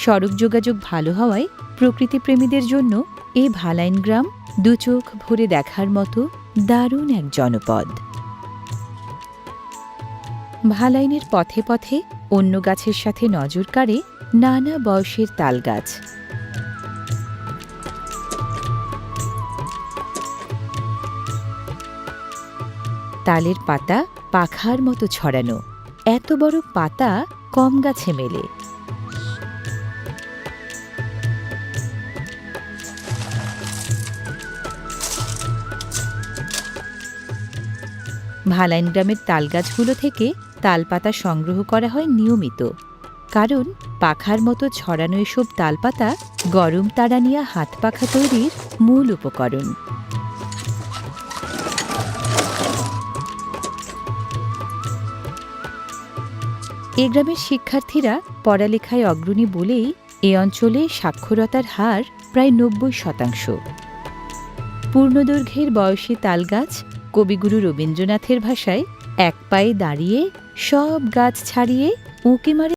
সড়ক যোগাযোগ ভালো হওয়ায় প্রকৃতিপ্রেমীদের জন্য এ ভালাইন গ্রাম দুচোখ ভরে দেখার মতো দারুণ এক জনপদ। ভালাইনের পথে পথে অন্য গাছের সাথে নজর কাড়ে নানা বয়সের তালগাছ। তালের পাতা পাখার মতো ছড়ানো, এত বড় পাতা কম গাছে মেলে। ভালাইন গ্রামের তালগাছগুলো থেকে তালপাতা সংগ্রহ করা হয় নিয়মিত, কারণ পাখার মতো ছড়ানো এসব তালপাতা গরম তাড়ানিয়া হাত পাখা তৈরির মূল উপকরণ। এ গ্রামের শিক্ষার্থীরা পড়ালেখায় অগ্রণী বলেই এ অঞ্চলে সাক্ষরতার হার প্রায় ৯০%। পূর্ণদৈর্ঘ্যের বয়সী তালগাছ কবিগুরু রবীন্দ্রনাথের ভাষায় এক পায়ে দাঁড়িয়ে সব গাছ ছাড়িয়ে উঁকি মারে